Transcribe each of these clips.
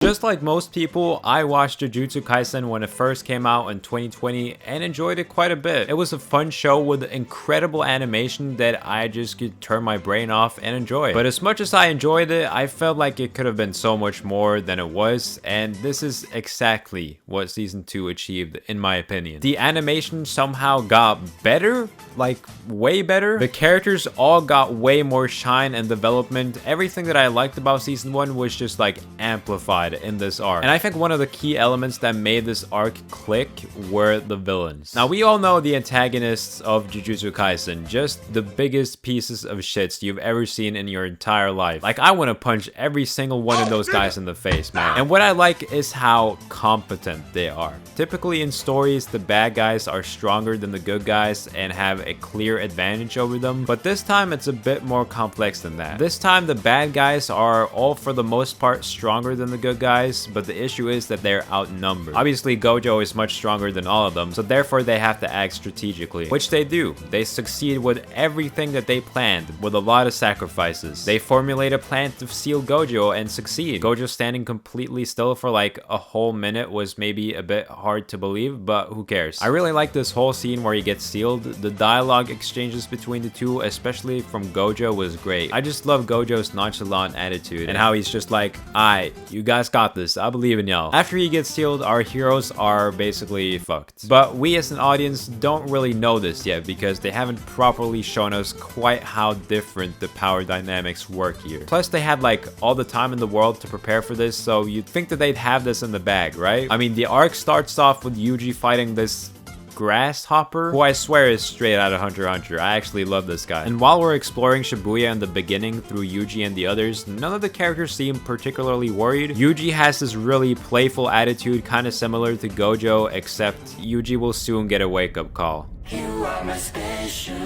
Just like most people, I watched Jujutsu Kaisen when it first came out in 2020 and enjoyed it quite a bit. It was a fun show with incredible animation that I just could turn my brain off and enjoy. But as much as I enjoyed it, I felt like it could have been so much more than it was, and this is exactly what Season 2 achieved in my opinion. The animation somehow got better, like way better. The characters all got way more shine and development. Everything that I liked about Season 1 was just like amplified in this arc. And I think one of the key elements that made this arc click were the villains. Now we all know the antagonists of Jujutsu Kaisen, just the biggest pieces of shits you've ever seen in your entire life. Like I want to punch every single one of those guys in the face, man. And what I like is how competent they are. Typically in stories, the bad guys are stronger than the good guys and have a clear advantage over them, but this time it's a bit more complex than that. This time the bad guys are all for the most part stronger than the good guys, but the issue is that they're outnumbered. Obviously Gojo is much stronger than all of them, so therefore they have to act strategically, which they do. They succeed with everything that they planned, with a lot of sacrifices. They formulate a plan to seal Gojo and succeed. Gojo standing completely still for like a whole minute was maybe a bit hard to believe, but who cares. I really like this whole scene where he gets sealed. The dialogue exchanges between the two, especially from Gojo, was great. I just love Gojo's nonchalant attitude and how he's just like, "Aight, you guys got this, I believe in y'all." After he gets sealed, our heroes are basically fucked. But we as an audience don't really know this yet because they haven't properly shown us quite how different the power dynamics work here. Plus they had like all the time in the world to prepare for this, so you'd think that they'd have this in the bag, right? I mean, the arc starts off with Yuji fighting this grasshopper, who I swear is straight out of Hunter x Hunter. I actually love this guy. And while we're exploring Shibuya in the beginning through Yuji and the others, none of the characters seem particularly worried. Yuji has this really playful attitude, kind of similar to Gojo, except Yuji will soon get a wake-up call. You are my special.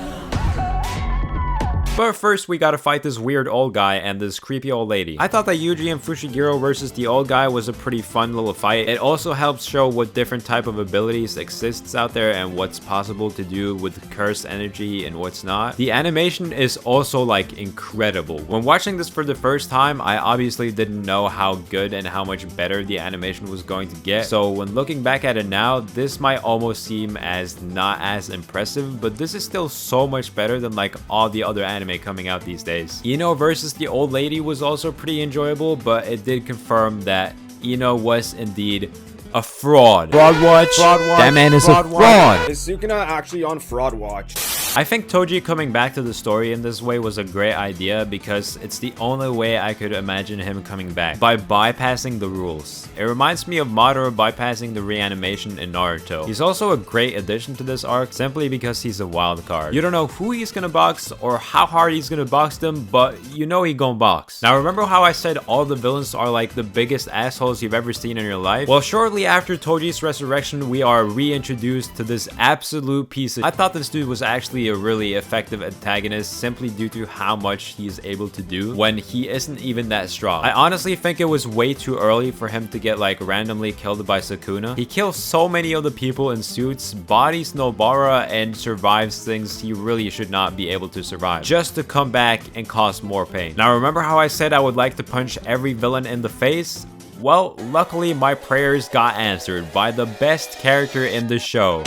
But first, we gotta fight this weird old guy and this creepy old lady. I thought that Yuji and Fushiguro versus the old guy was a pretty fun little fight. It also helps show what different type of abilities exists out there and what's possible to do with cursed energy and what's not. The animation is also like incredible. When watching this for the first time, I obviously didn't know how good and how much better the animation was going to get. So when looking back at it now, this might almost seem as not as impressive, but this is still so much better than like all the other anime coming out these days. Ino versus the old lady was also pretty enjoyable, but it did confirm that Ino was indeed a fraud. Fraud watch? Fraud watch? That man is a fraud. Is Sukuna actually on fraud watch? I think Togi coming back to the story in this way was a great idea because it's the only way I could imagine him coming back, by bypassing the rules. It reminds me of Madara bypassing the reanimation in Naruto. He's also a great addition to this arc simply because he's a wild card. You don't know who he's gonna box or how hard he's gonna box them, but you know he gonna box. Now remember how I said all the villains are like the biggest assholes you've ever seen in your life? Well, shortly after Toji's resurrection, we are reintroduced to this absolute piece of... I thought this dude was actually a really effective antagonist simply due to how much he's able to do when he isn't even that strong. I honestly think it was way too early for him to get like randomly killed by Sukuna. He kills so many of the people in suits, bodies Nobara, and survives things he really should not be able to survive, just to come back and cause more pain. Now remember how I said I would like to punch every villain in the face? Well, luckily my prayers got answered by the best character in the show.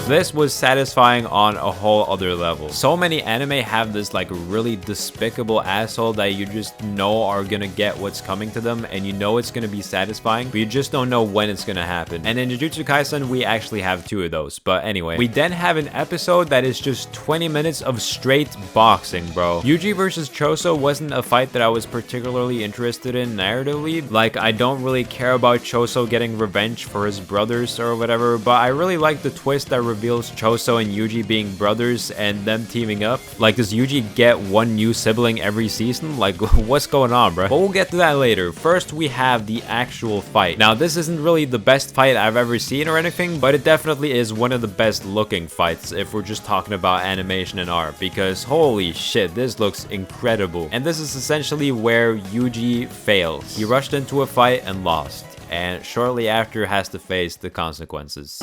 This was satisfying on a whole other level. So many anime have this like really despicable asshole that you just know are gonna get what's coming to them, and you know it's gonna be satisfying, but you just don't know when it's gonna happen. And in Jujutsu Kaisen, we actually have two of those. But anyway, we then have an episode that is just 20 minutes of straight boxing, bro. Yuji versus Choso wasn't a fight that I was particularly interested in narratively. Like, I don't really care about Choso getting revenge for his brothers or whatever, but I really like the twist that reveals Choso and Yuji being brothers and them teaming up. Like, does Yuji get one new sibling every season? Like, what's going on, bro? But we'll get to that later. First, we have the actual fight. Now, this isn't really the best fight I've ever seen or anything, but it definitely is one of the best looking fights if we're just talking about animation and art, because holy shit, this looks incredible. And this is essentially where Yuji fails. He rushed into a fight and lost, and shortly after has to face the consequences.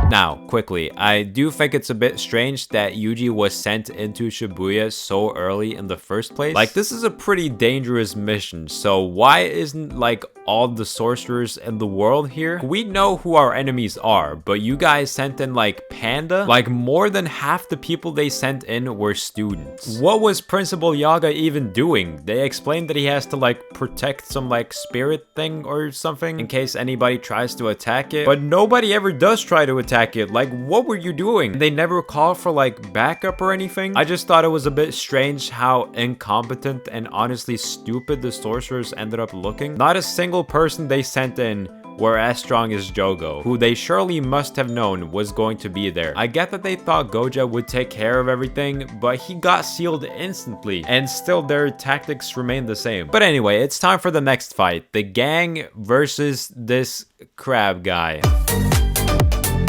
Now, quickly, I do think it's a bit strange that Yuji was sent into Shibuya so early in the first place. Like, this is a pretty dangerous mission, so why isn't, like, all the sorcerers in the world here? We know who our enemies are, but you guys sent in, like, Panda? Like, more than half the people they sent in were students. What was Principal Yaga even doing? They explained that he has to, like, protect some, like, spirit thing or something in case anybody tries to attack it, but nobody ever does try to attack it. Like, what were you doing? They never called for, like, backup or anything. I just thought it was a bit strange how incompetent and honestly stupid the sorcerers ended up looking. Not a single person they sent in were as strong as Jogo, who they surely must have known was going to be there. I get that they thought Goja would take care of everything, but he got sealed instantly, and still their tactics remain the same. But anyway, it's time for the next fight. The gang versus this crab guy.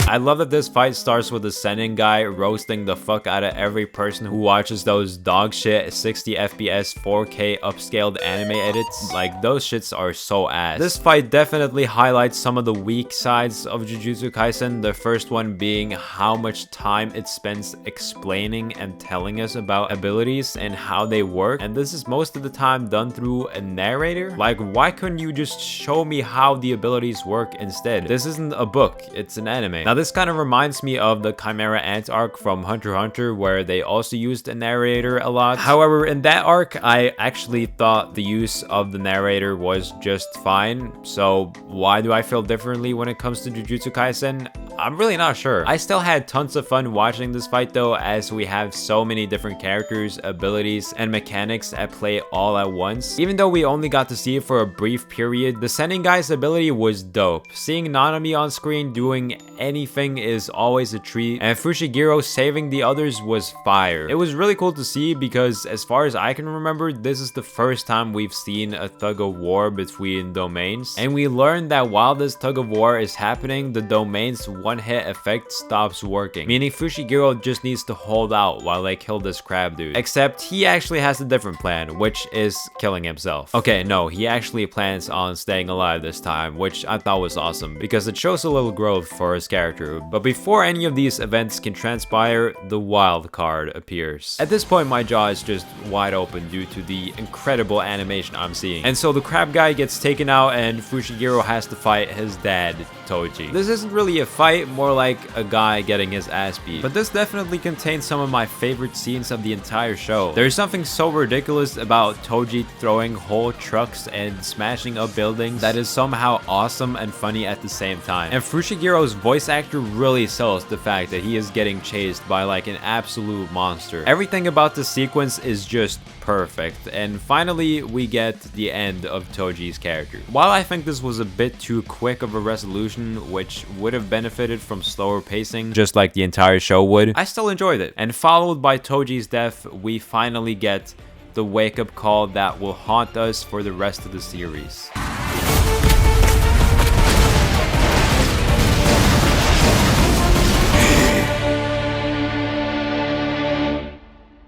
I love that this fight starts with the Senin guy roasting the fuck out of every person who watches those dog shit 60 FPS 4K upscaled anime edits. Like, those shits are so ass. This fight definitely highlights some of the weak sides of Jujutsu Kaisen, the first one being how much time it spends explaining and telling us about abilities and how they work, and this is most of the time done through a narrator. Like, why couldn't you just show me how the abilities work instead? This isn't a book, it's an anime. Now, this kind of reminds me of the Chimera Ant arc from Hunter x Hunter, where they also used a narrator a lot. However, in that arc, I actually thought the use of the narrator was just fine. So why do I feel differently when it comes to Jujutsu Kaisen? I'm really not sure. I still had tons of fun watching this fight though, as we have so many different characters, abilities, and mechanics at play all at once. Even though we only got to see it for a brief period, the Senin guy's ability was dope. Seeing Nanami on screen doing anything is always a treat, and Fushiguro saving the others was fire. It was really cool to see because, as far as I can remember, this is the first time we've seen a tug of war between domains, and we learned that while this tug of war is happening, the domain's one-hit effect stops working, meaning Fushiguro just needs to hold out while they kill this crab dude. Except he actually has a different plan, which is killing himself. Okay, no, he actually plans on staying alive this time, which I thought was awesome because it shows a little growth for his character. But before any of these events can transpire, the wild card appears. At this point, my jaw is just wide open due to the incredible animation I'm seeing. And so the crab guy gets taken out and Fushiguro has to fight his dad, Togi. This isn't really a fight, more like a guy getting his ass beat. But this definitely contains some of my favorite scenes of the entire show. There's something so ridiculous about Togi throwing whole trucks and smashing up buildings that is somehow awesome and funny at the same time. And Fushigiro's voice actor really sells the fact that he is getting chased by like an absolute monster. Everything about the sequence is just perfect. And finally, we get the end of Toji's character. While I think this was a bit too quick of a resolution, which would have benefited from slower pacing, just like the entire show would, I still enjoyed it. And followed by Toji's death, we finally get the wake-up call that will haunt us for the rest of the series.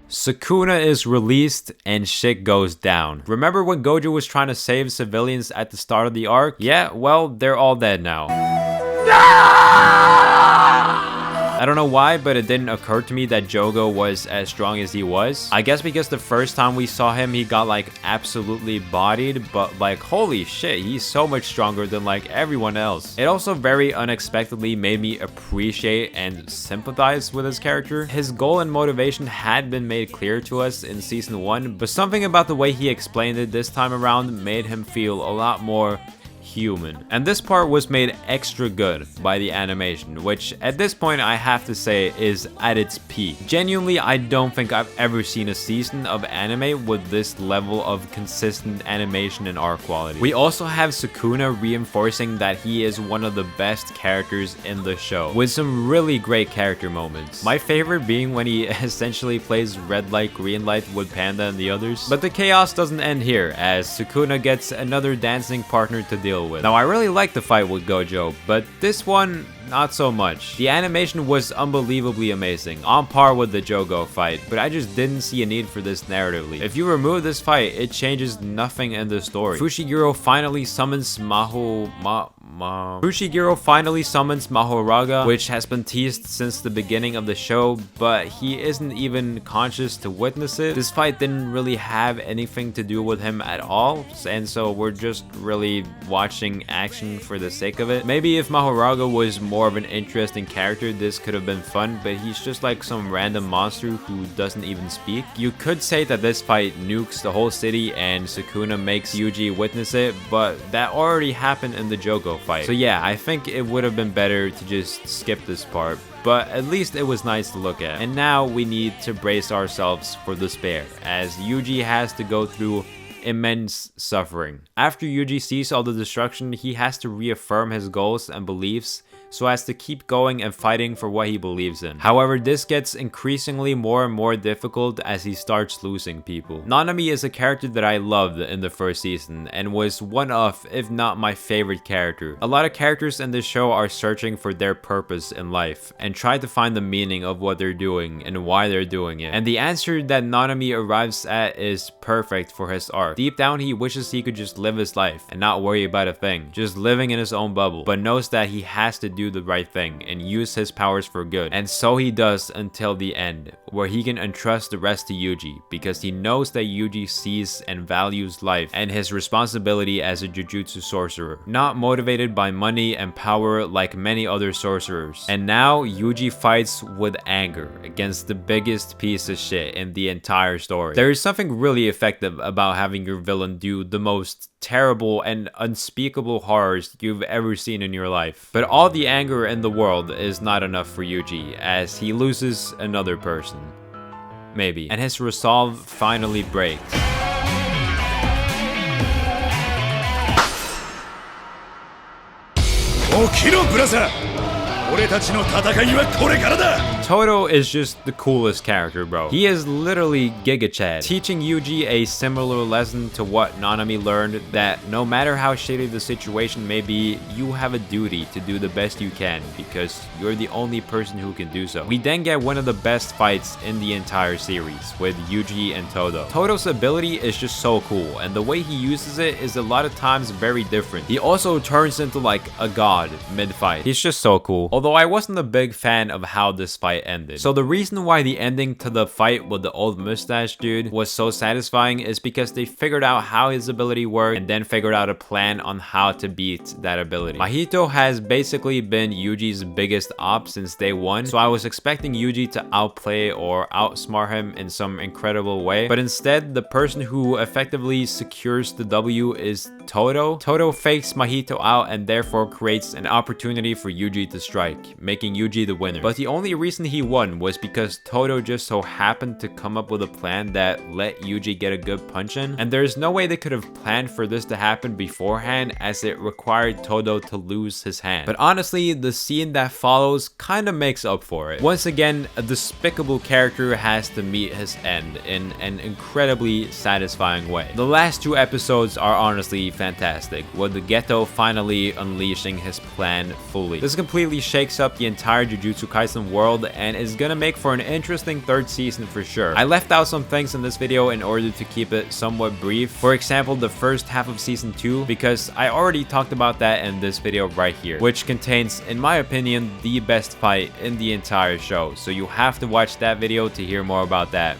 Sukuna is released and shit goes down. Remember when Gojo was trying to save civilians at the start of the arc? Yeah, well, they're all dead now. I don't know why, but it didn't occur to me that Jogo was as strong as he was. I guess because the first time we saw him, he got like absolutely bodied, but like holy shit, he's so much stronger than like everyone else. It also very unexpectedly made me appreciate and sympathize with his character. His goal and motivation had been made clear to us in season 1, but something about the way he explained it this time around made him feel a lot more human. And this part was made extra good by the animation, which at this point I have to say is at its peak. Genuinely, I don't think I've ever seen a season of anime with this level of consistent animation and art quality. We also have Sukuna reinforcing that he is one of the best characters in the show, with some really great character moments. My favorite being when he essentially plays red light, green light with Panda and the others. But the chaos doesn't end here, as Sukuna gets another dancing partner to deal with. Now, I really like the fight with Gojo, but this one not so much. The animation was unbelievably amazing, on par with the Jogo fight, but I just didn't see a need for this narratively. If you remove this fight, it changes nothing in the story. Fushiguro finally summons Mahoraga, which has been teased since the beginning of the show, but he isn't even conscious to witness it. This fight didn't really have anything to do with him at all, and so we're just really watching action for the sake of it. Maybe if Mahoraga was more of an interesting character, this could have been fun, but he's just like some random monster who doesn't even speak. You could say that this fight nukes the whole city and Sukuna makes Yuji witness it, but that already happened in the Jogo fight. So yeah, I think it would have been better to just skip this part, but at least it was nice to look at. And now we need to brace ourselves for despair, as Yuji has to go through immense suffering. After Yuji sees all the destruction, he has to reaffirm his goals and beliefs so as to keep going and fighting for what he believes in. However, this gets increasingly more and more difficult as he starts losing people. Nanami is a character that I loved in the first season and was one of, if not my favorite character. A lot of characters in this show are searching for their purpose in life and try to find the meaning of what they're doing and why they're doing it. And the answer that Nanami arrives at is perfect for his arc. Deep down, he wishes he could just live his life and not worry about a thing, just living in his own bubble, but knows that he has to do the right thing and use his powers for good. And so he does until the end, where he can entrust the rest to Yuji, because he knows that Yuji sees and values life and his responsibility as a Jujutsu sorcerer, not motivated by money and power like many other sorcerers. And now Yuji fights with anger against the biggest piece of shit in the entire story. There is something really effective about having your villain do the most terrible and unspeakable horrors you've ever seen in your life. But all the anger in the world is not enough for Yuji, as he loses another person. Maybe. And his resolve finally breaks. Toto is just the coolest character, bro. He is literally Giga Chad, teaching Yuji a similar lesson to what Nanami learned, that no matter how shitty the situation may be, you have a duty to do the best you can because you're the only person who can do so. We then get one of the best fights in the entire series with Yuji and Toto. Toto's ability is just so cool, and the way he uses it is a lot of times very different. He also turns into like a god mid-fight. He's just so cool. Although I wasn't a big fan of how this fight ended. So the reason why the ending to the fight with the old mustache dude was so satisfying is because they figured out how his ability worked and then figured out a plan on how to beat that ability. Mahito has basically been Yuji's biggest op since day one, so I was expecting Yuji to outplay or outsmart him in some incredible way, but instead the person who effectively secures the W is Toto. Toto fakes Mahito out and therefore creates an opportunity for Yuji to strike, making Yuji the winner. But the only reason he won was because Toto just so happened to come up with a plan that let Yuji get a good punch in, and there's no way they could have planned for this to happen beforehand, as it required Toto to lose his hand. But honestly, the scene that follows kind of makes up for it. Once again, a despicable character has to meet his end in an incredibly satisfying way. The last two episodes are honestly fantastic, with the Ghetto finally unleashing his plan fully. This completely shakes up the entire Jujutsu Kaisen world and is gonna make for an interesting third season for sure. I left out some things in this video in order to keep it somewhat brief. For example, the first half of season 2, because I already talked about that in this video right here, which contains, in my opinion, the best fight in the entire show. So you have to watch that video to hear more about that.